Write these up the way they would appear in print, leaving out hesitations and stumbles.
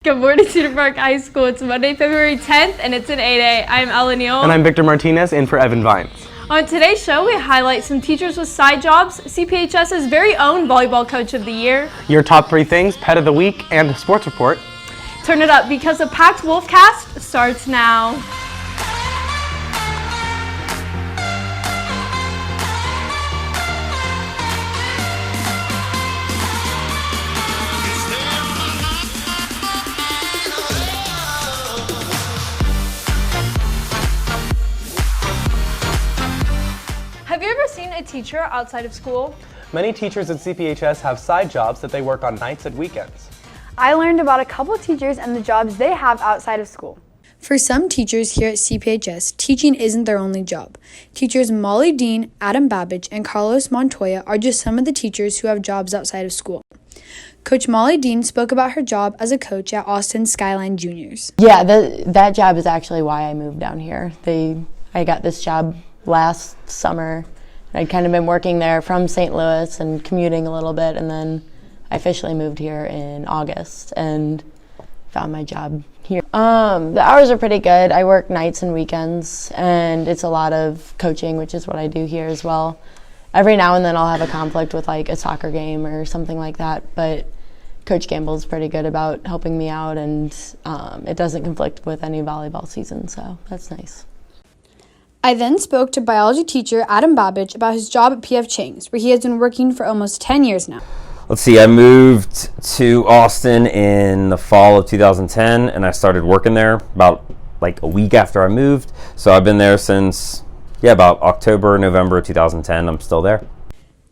Good morning, Cedar Park High School. It's Monday, February 10th, and it's an 8A. I'm Ella Neal. And I'm Victor Martinez, in for Evan Vines. On today's show, we highlight some teachers with side jobs, CPHS's very own Volleyball Coach of the Year, your top 3 things, Pet of the Week, and Sports Report. Turn it up because the packed Wolfcast starts now. Have you ever seen a teacher outside of school? Many teachers at CPHS have side jobs that they work on nights and weekends. I learned about a couple teachers and the jobs they have outside of school. For some teachers here at CPHS, teaching isn't their only job. Teachers Molly Dean, Adam Babbage, and Carlos Montoya are just some of the teachers who have jobs outside of school. Coach Molly Dean spoke about her job as a coach at Austin Skyline Juniors. Yeah, that job is actually why I moved down here. I got this job last summer. I'd kind of been working there from St. Louis and commuting a little bit, and then I officially moved here in August and found my job here. The hours are pretty good. I work nights and weekends, and it's a lot of coaching, which is what I do here as well. Every now and then I'll have a conflict with like a soccer game or something like that, but Coach Gamble's pretty good about helping me out, and it doesn't conflict with any volleyball season, so that's nice. I then spoke to biology teacher Adam Babbage about his job at PF Chang's, where he has been working for almost 10 years now. Let's see, I moved to Austin in the fall of 2010, and I started working there about like a week after I moved. So I've been there since, about October, November 2010. I'm still there.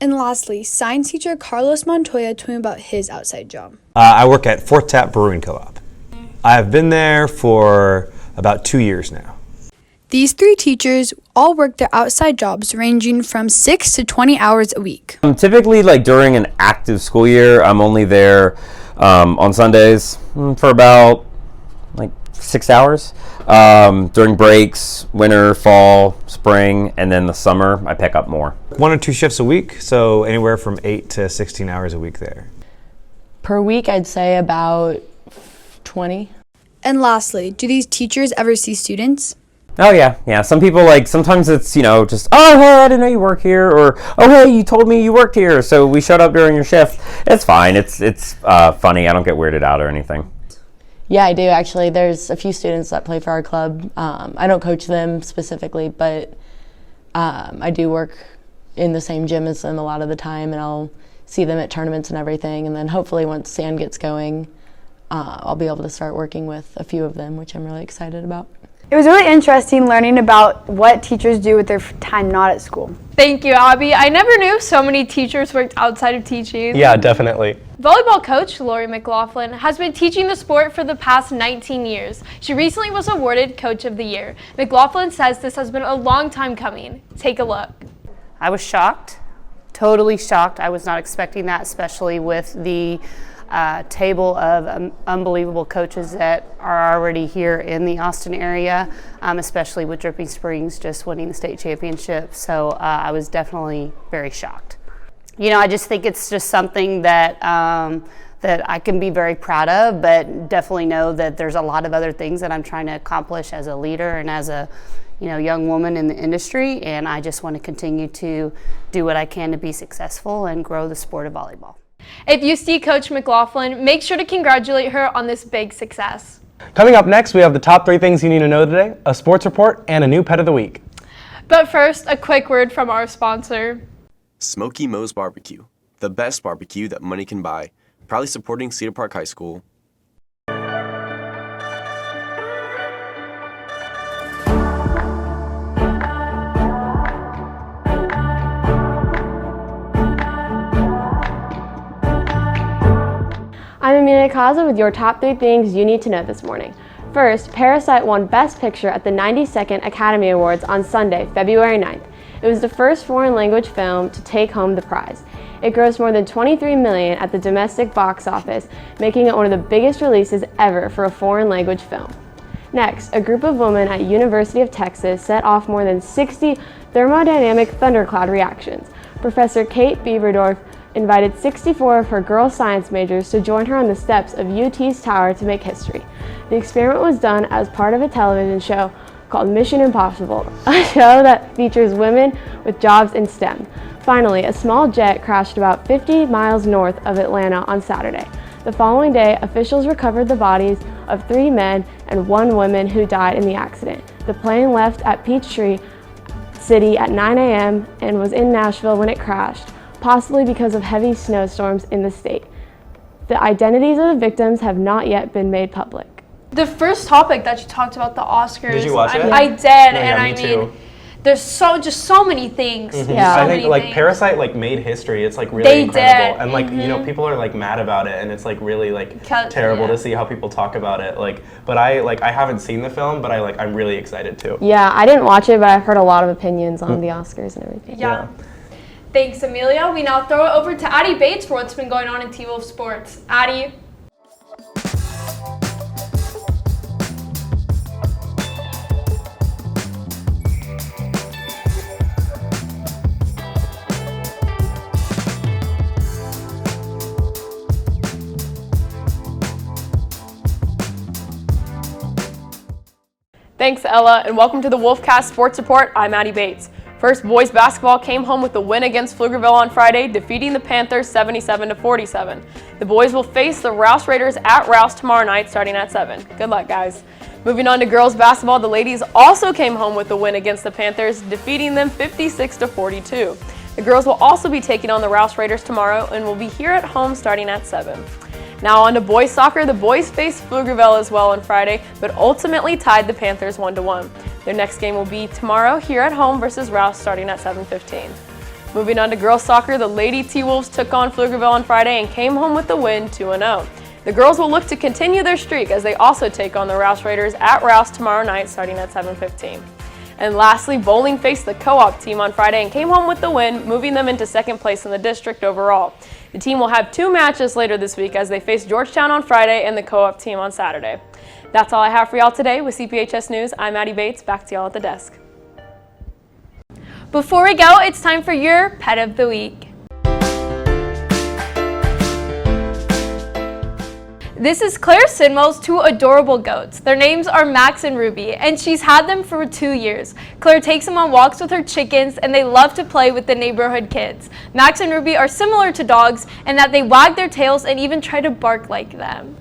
And lastly, science teacher Carlos Montoya told me about his outside job. I work at Fourth Tap Brewing Co-op. I've been there for about 2 years now. These 3 teachers all work their outside jobs ranging from 6 to 20 hours a week. Typically, like during an active school year, I'm only there on Sundays for about like 6 hours. During breaks, winter, fall, spring, and then the summer, I pick up more. 1 or 2 shifts a week, so anywhere from 8 to 16 hours a week there. Per week, I'd say about 20. And lastly, do these teachers ever see students? Oh yeah. Some people sometimes it's, just, oh, hey, I didn't know you work here, or, oh, hey, you told me you worked here, so we showed up during your shift. It's fine. It's funny. I don't get weirded out or anything. Yeah, I do actually. There's a few students that play for our club. I don't coach them specifically, but I do work in the same gym as them a lot of the time, and I'll see them at tournaments and everything. And then hopefully once sand gets going, I'll be able to start working with a few of them, which I'm really excited about. It was really interesting learning about what teachers do with their time not at school. Thank you, Abby. I never knew so many teachers worked outside of teaching. Yeah, definitely. Volleyball coach Lori McLaughlin has been teaching the sport for the past 19 years. She recently was awarded Coach of the Year. McLaughlin says this has been a long time coming. Take a look. I was shocked, totally shocked. I was not expecting that, especially with the table of unbelievable coaches that are already here in the Austin area, especially with Dripping Springs just winning the state championship. So I was definitely very shocked. I just think it's just something that that I can be very proud of, but definitely know that there's a lot of other things that I'm trying to accomplish as a leader and as a young woman in the industry, and I just want to continue to do what I can to be successful and grow the sport of volleyball. If you see Coach McLaughlin, make sure to congratulate her on this big success. Coming up next, we have the top 3 things you need to know today, a sports report, and a new Pet of the Week. But first, a quick word from our sponsor. Smoky Moe's Barbecue, the best barbecue that money can buy. Proudly supporting Cedar Park High School. I'm Amelia Kaza with your top 3 things you need to know this morning. First, Parasite won Best Picture at the 92nd Academy Awards on Sunday, February 9th. It was the first foreign language film to take home the prize. It grossed more than $23 million at the domestic box office, making it one of the biggest releases ever for a foreign language film. Next, a group of women at University of Texas set off more than 60 thermodynamic thundercloud reactions. Professor Kate Bieberdorf invited 64 of her girl science majors to join her on the steps of UT's tower to make history. The experiment was done as part of a television show called Mission Impossible, a show that features women with jobs in STEM. Finally, a small jet crashed about 50 miles north of Atlanta on Saturday. The following day, officials recovered the bodies of 3 men and 1 woman who died in the accident. The plane left at Peachtree City at 9 a.m. and was in Nashville when it crashed, possibly because of heavy snowstorms in the state. The identities of the victims have not yet been made public. The first topic that you talked about, the Oscars. Did you watch it? I did, Yeah, me and too. there's so many things. Yeah. So I think many like things. Parasite like made history. It's like really They incredible, did. and like you know people are like mad about it, and it's like really like terrible yeah. to see how people talk about it. Like, but I haven't seen the film, but I'm really excited too. Yeah, I didn't watch it, but I've heard a lot of opinions on the Oscars and everything. Yeah. Thanks, Amelia. We now throw it over to Addie Bates for what's been going on in T-Wolf sports. Addie. Thanks, Ella, and welcome to the Wolfcast Sports Report. I'm Addie Bates. First, boys basketball came home with a win against Pflugerville on Friday, defeating the Panthers 77-47. The boys will face the Rouse Raiders at Rouse tomorrow night, starting at 7. Good luck, guys. Moving on to girls basketball, the ladies also came home with a win against the Panthers, defeating them 56-42. The girls will also be taking on the Rouse Raiders tomorrow and will be here at home starting at 7. Now on to boys soccer. The boys faced Pflugerville as well on Friday, but ultimately tied the Panthers 1-1. Their next game will be tomorrow here at home versus Rouse starting at 7:15. Moving on to girls soccer, the Lady T-Wolves took on Pflugerville on Friday and came home with the win 2-0. The girls will look to continue their streak as they also take on the Rouse Raiders at Rouse tomorrow night starting at 7:15. And lastly, bowling faced the co-op team on Friday and came home with the win, moving them into second place in the district overall. The team will have 2 matches later this week as they face Georgetown on Friday and the co-op team on Saturday. That's all I have for y'all today with CPHS News. I'm Addie Bates. Back to y'all at the desk. Before we go, it's time for your Pet of the Week. This is Claire Sidwell's 2 adorable goats. Their names are Max and Ruby, and she's had them for 2 years. Claire takes them on walks with her chickens, and they love to play with the neighborhood kids. Max and Ruby are similar to dogs in that they wag their tails and even try to bark like them.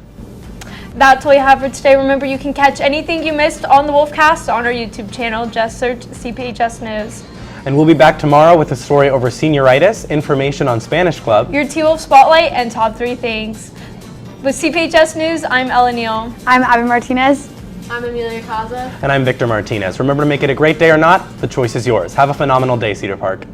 That's all we have for today. Remember, you can catch anything you missed on the Wolfcast on our YouTube channel. Just search CPHS News. And we'll be back tomorrow with a story over senioritis, information on Spanish Club, Your T-Wolf Spotlight, and Top 3 Things. With CPHS News, I'm Ella Neal. I'm Abby Martinez. I'm Amelia Caza. and I'm Victor Martinez. Remember to make it a great day or not, the choice is yours. Have a phenomenal day, Cedar Park.